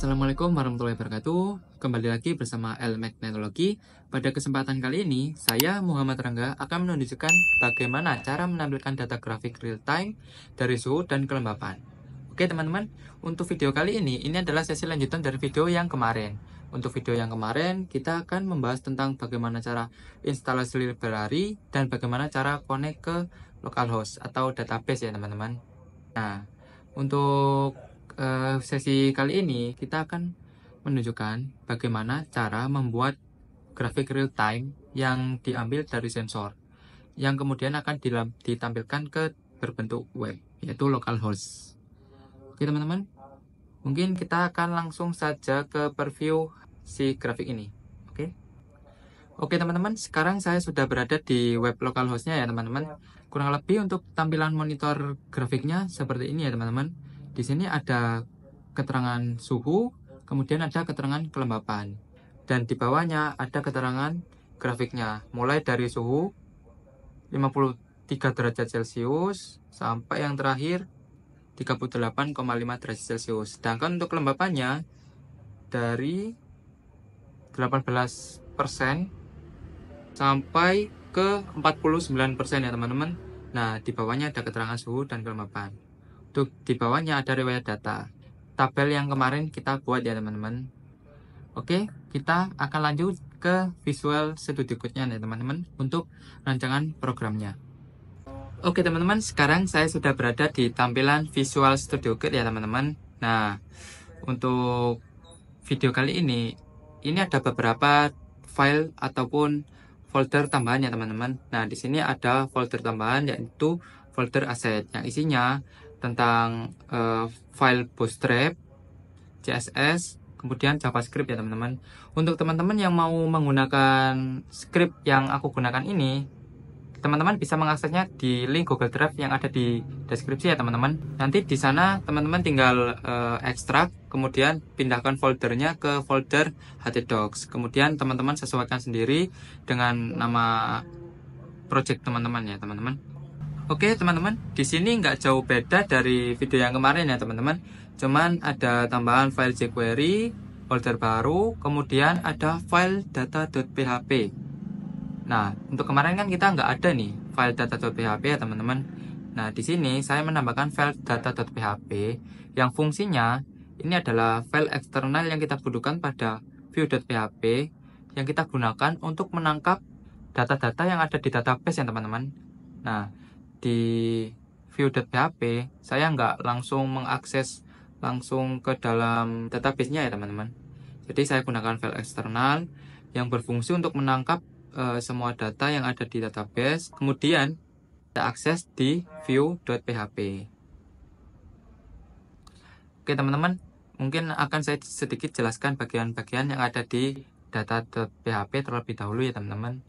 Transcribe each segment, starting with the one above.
Assalamualaikum warahmatullahi wabarakatuh. Kembali lagi bersama Elmek Teknologi. Pada kesempatan kali ini, saya Muhammad Rangga akan menunjukkan bagaimana cara menampilkan data grafik real time dari suhu dan kelembapan. Oke teman-teman, untuk video kali ini adalah sesi lanjutan dari video yang kemarin. Untuk video yang kemarin, kita akan membahas tentang bagaimana cara instalasi library dan bagaimana cara connect ke localhost atau database ya teman-teman. Nah, untuk sesi kali ini kita akan menunjukkan bagaimana cara membuat grafik real time yang diambil dari sensor yang kemudian akan ditampilkan ke berbentuk web, yaitu localhost. Oke teman-teman, mungkin kita akan langsung saja ke preview si grafik ini. Oke teman-teman, sekarang saya sudah berada di web localhost-nya ya teman-teman. Kurang lebih untuk tampilan monitor grafiknya seperti ini ya teman-teman. Di sini ada keterangan suhu, kemudian ada keterangan kelembapan. Dan di bawahnya ada keterangan grafiknya, mulai dari suhu 53 derajat Celcius sampai yang terakhir 38,5 derajat Celcius. Sedangkan untuk kelembapannya dari 18% sampai ke 49% ya teman-teman. Nah, di bawahnya ada keterangan suhu dan kelembapan. Untuk di bawahnya ada riwayat data. Tabel yang kemarin kita buat ya teman-teman. Oke, kita akan lanjut ke Visual Studio Code-nya ya teman-teman untuk rancangan programnya. Oke teman-teman, sekarang saya sudah berada di tampilan Visual Studio Code ya teman-teman. Nah, untuk video kali ini ada beberapa file ataupun folder tambahan ya teman-teman. Nah, di sini ada folder tambahan yaitu folder aset yang isinya tentang file Bootstrap, CSS, kemudian JavaScript ya teman-teman. Untuk teman-teman yang mau menggunakan script yang aku gunakan ini, teman-teman bisa mengaksesnya di link Google Drive yang ada di deskripsi ya teman-teman. Nanti di sana teman-teman tinggal ekstrak, kemudian pindahkan foldernya ke folder htdocs. Kemudian teman-teman sesuaikan sendiri dengan nama project teman-teman ya teman-teman. Oke teman-teman, di sini nggak jauh beda dari video yang kemarin ya teman-teman. Cuman ada tambahan file jQuery, folder baru, kemudian ada file data.php. Nah, untuk kemarin kan kita nggak ada nih file data.php ya teman-teman. Nah, di sini saya menambahkan file data.php yang fungsinya ini adalah file eksternal yang kita butuhkan pada view.php yang kita gunakan untuk menangkap data-data yang ada di database ya teman-teman. Nah, di view.php saya nggak langsung mengakses langsung ke dalam database-nya ya teman-teman. Jadi saya gunakan file eksternal yang berfungsi untuk menangkap semua data yang ada di database, kemudian kita akses di view.php. Oke teman-teman, mungkin akan saya sedikit jelaskan bagian-bagian yang ada di data.php terlebih dahulu ya teman-teman.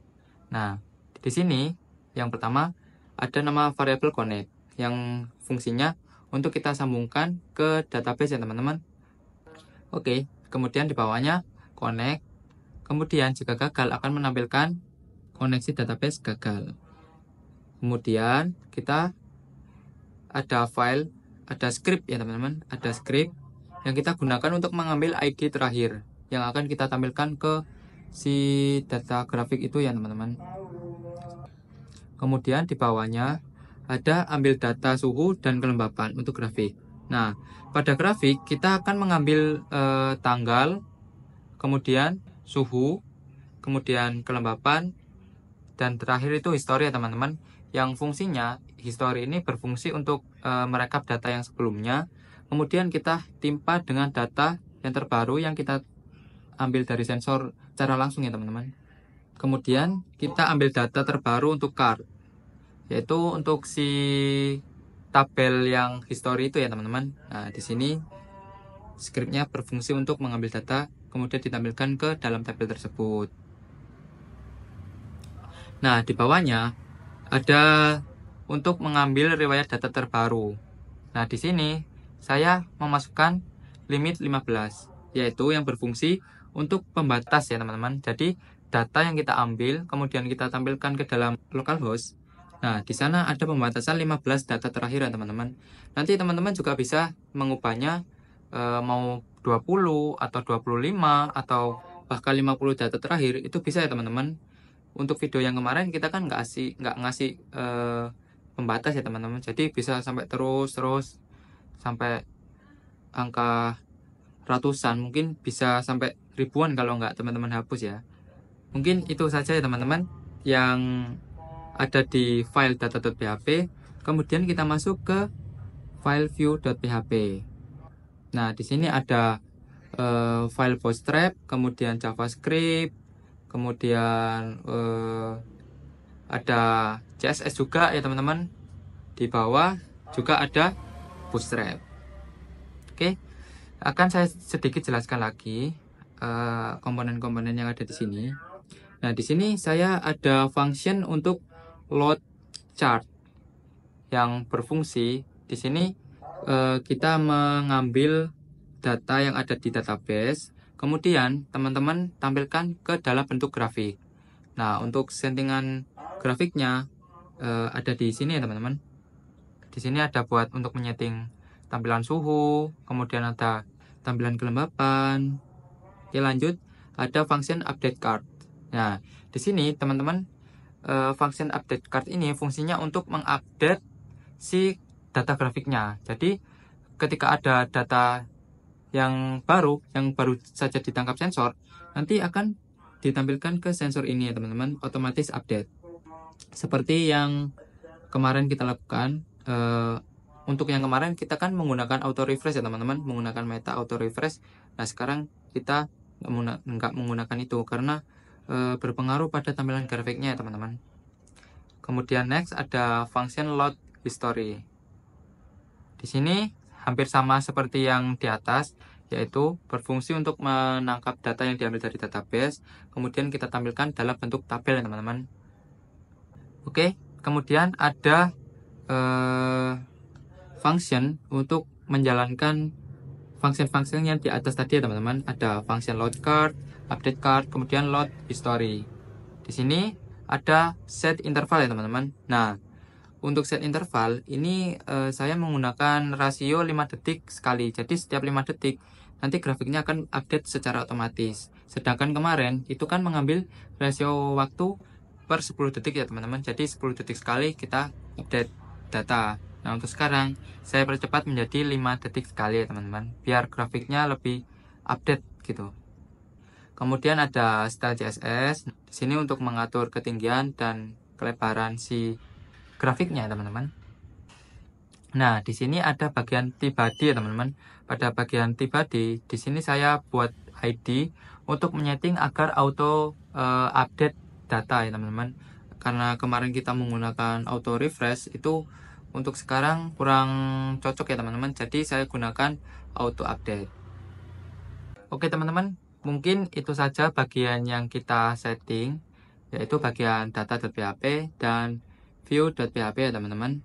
Nah, di sini yang pertama ada nama variabel connect yang fungsinya untuk kita sambungkan ke database ya teman-teman. Oke, kemudian di bawahnya connect. Kemudian jika gagal akan menampilkan koneksi database gagal. Kemudian kita ada file, ada script ya teman-teman, ada script yang kita gunakan untuk mengambil ID terakhir yang akan kita tampilkan ke si data grafik itu ya teman-teman. Kemudian di bawahnya ada ambil data suhu dan kelembapan untuk grafik. Nah, pada grafik kita akan mengambil tanggal, kemudian suhu, kemudian kelembapan, dan terakhir itu histori ya teman-teman. Yang fungsinya, histori ini berfungsi untuk merekap data yang sebelumnya, kemudian kita timpa dengan data yang terbaru yang kita ambil dari sensor secara langsung ya teman-teman. Kemudian kita ambil data terbaru untuk card, yaitu untuk si tabel yang history itu ya teman-teman. Nah, di sini scriptnya berfungsi untuk mengambil data kemudian ditampilkan ke dalam tabel tersebut. Nah, di bawahnya ada untuk mengambil riwayat data terbaru. Nah, di sini saya memasukkan limit 15, yaitu yang berfungsi untuk pembatas ya teman-teman. Jadi data yang kita ambil kemudian kita tampilkan ke dalam localhost. Nah, di sana ada pembatasan 15 data terakhir ya teman-teman. Nanti teman-teman juga bisa mengubahnya, mau 20 atau 25 atau bahkan 50 data terakhir itu bisa ya teman-teman. Untuk video yang kemarin kita kan nggak ngasih pembatas ya teman-teman, jadi bisa sampai terus sampai angka ratusan, mungkin bisa sampai ribuan kalau nggak teman-teman hapus ya. Mungkin itu saja ya teman-teman yang ada di file data.php. Kemudian kita masuk ke file view.php. Nah, di sini ada file bootstrap, kemudian JavaScript, kemudian ada CSS juga ya teman-teman. Di bawah juga ada bootstrap. Oke, akan saya sedikit jelaskan lagi komponen-komponen yang ada di sini. Nah, di sini saya ada function untuk load chart yang berfungsi. Di sini kita mengambil data yang ada di database, kemudian teman-teman tampilkan ke dalam bentuk grafik. Nah, untuk settingan grafiknya ada di sini ya teman-teman. Di sini ada buat untuk menyeting tampilan suhu, kemudian ada tampilan kelembapan. Oke, lanjut, ada function update card. Nah, di sini teman-teman, function update card ini fungsinya untuk mengupdate si data grafiknya. Jadi, ketika ada data yang baru saja ditangkap sensor, nanti akan ditampilkan ke sensor ini ya teman-teman, otomatis update. Seperti yang kemarin kita lakukan. Untuk yang kemarin kita kan menggunakan auto refresh ya teman-teman, menggunakan meta auto refresh. Nah, sekarang kita nggak menggunakan itu karena berpengaruh pada tampilan grafiknya ya teman-teman. Kemudian next ada function load history. Di sini hampir sama seperti yang di atas, yaitu berfungsi untuk menangkap data yang diambil dari database, kemudian kita tampilkan dalam bentuk tabel ya teman-teman. Oke, kemudian ada function untuk menjalankan function-function yang di atas tadi ya teman-teman. Ada function load card, update card, kemudian load history. Di sini ada set interval ya teman-teman. Nah, untuk set interval ini saya menggunakan rasio 5 detik sekali. Jadi setiap 5 detik nanti grafiknya akan update secara otomatis. Sedangkan kemarin itu kan mengambil rasio waktu per 10 detik ya teman-teman. Jadi 10 detik sekali kita update data. Nah, untuk sekarang saya percepat menjadi 5 detik sekali ya teman-teman, biar grafiknya lebih update gitu. Kemudian ada style CSS di sini untuk mengatur ketinggian dan kelebaran si grafiknya teman-teman. Nah, di sini ada bagian pribadi ya teman-teman. Pada bagian pribadi di sini saya buat ID untuk menyeting agar auto update data ya teman-teman. Karena kemarin kita menggunakan auto refresh, itu untuk sekarang kurang cocok ya teman-teman. Jadi saya gunakan auto update. Oke teman-teman, mungkin itu saja bagian yang kita setting, yaitu bagian data.php dan view.php ya teman-teman.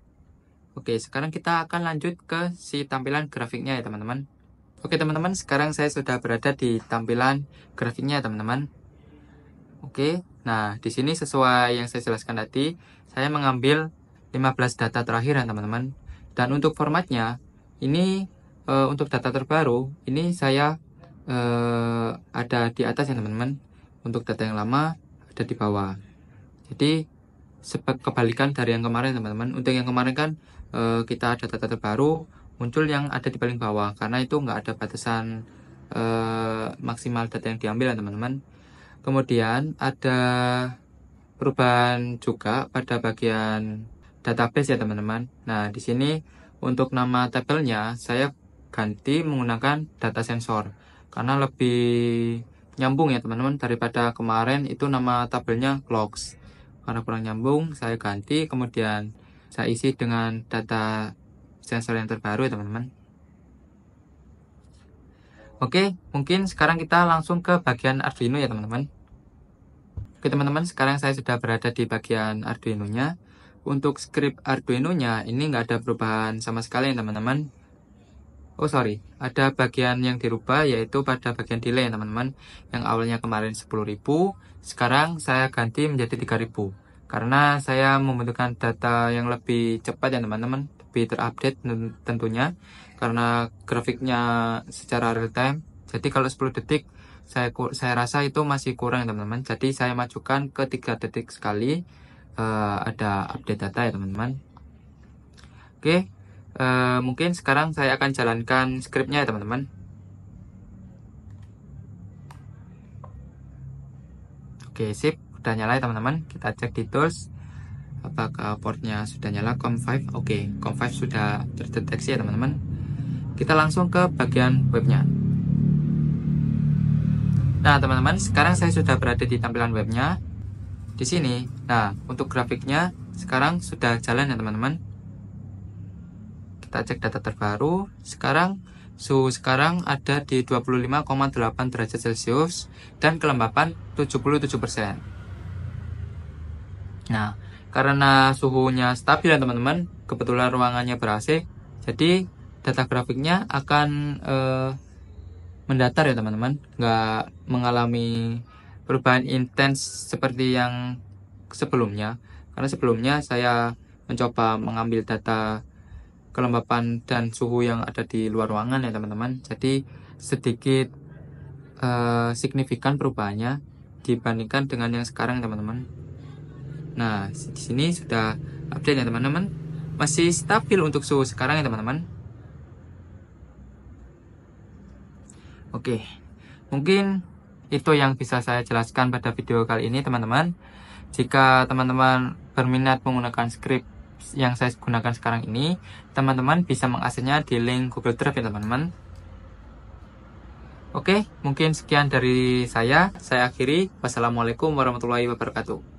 Oke, sekarang kita akan lanjut ke si tampilan grafiknya ya teman-teman. Oke teman-teman, sekarang saya sudah berada di tampilan grafiknya ya teman-teman. Oke, nah di sini sesuai yang saya jelaskan tadi, saya mengambil 15 data terakhir ya teman-teman. Dan untuk formatnya, ini untuk data terbaru, ini saya ada di atas ya teman-teman. Untuk data yang lama ada di bawah. Jadi kebalikan dari yang kemarin teman-teman. Untuk yang kemarin kan kita ada data terbaru, muncul yang ada di paling bawah, karena itu nggak ada batasan maksimal data yang diambil ya teman-teman. Kemudian ada perubahan juga pada bagian database ya teman-teman. Nah, di sini untuk nama tabelnya saya ganti menggunakan data sensor karena lebih nyambung ya teman-teman, daripada kemarin itu nama tabelnya logs. Karena kurang nyambung, saya ganti, kemudian saya isi dengan data sensor yang terbaru ya teman-teman. Oke, mungkin sekarang kita langsung ke bagian Arduino ya teman-teman. Oke teman-teman, sekarang saya sudah berada di bagian Arduino-nya. Untuk script Arduino-nya ini nggak ada perubahan sama sekali ya teman-teman. Oh sorry, ada bagian yang dirubah, yaitu pada bagian delay ya teman-teman. Yang awalnya kemarin 10.000, sekarang saya ganti menjadi 3.000. karena saya membutuhkan data yang lebih cepat ya teman-teman, lebih terupdate tentunya, karena grafiknya secara real time. Jadi kalau 10 detik saya rasa itu masih kurang ya teman-teman. Jadi saya majukan ke 3 detik sekali ada update data ya teman-teman. Oke, mungkin sekarang saya akan jalankan scriptnya ya teman-teman. Oke, sip, udah nyala ya teman-teman. Kita cek di tools apakah portnya sudah nyala. COM5. Oke, COM5 sudah terdeteksi ya teman-teman. Kita langsung ke bagian webnya. Nah teman-teman, sekarang saya sudah berada di tampilan webnya di sini. Nah, untuk grafiknya sekarang sudah jalan ya teman-teman. Kita cek data terbaru. Sekarang suhu sekarang ada di 25,8 derajat Celcius dan kelembapan 77%. Nah, karena suhunya stabil ya teman-teman, kebetulan ruangannya ber-AC, jadi data grafiknya akan mendatar ya teman-teman, nggak mengalami perubahan intens seperti yang sebelumnya. Karena sebelumnya saya mencoba mengambil data kelembapan dan suhu yang ada di luar ruangan ya teman-teman. Jadi sedikit signifikan perubahannya dibandingkan dengan yang sekarang teman-teman. Nah, di sini sudah update ya teman-teman. Masih stabil untuk suhu sekarang ya teman-teman. Oke, mungkin itu yang bisa saya jelaskan pada video kali ini teman-teman. Jika teman-teman berminat menggunakan script yang saya gunakan sekarang ini, teman-teman bisa mengaksesnya di link Google Drive ya teman-teman. Oke, mungkin sekian dari saya akhiri. Wassalamualaikum warahmatullahi wabarakatuh.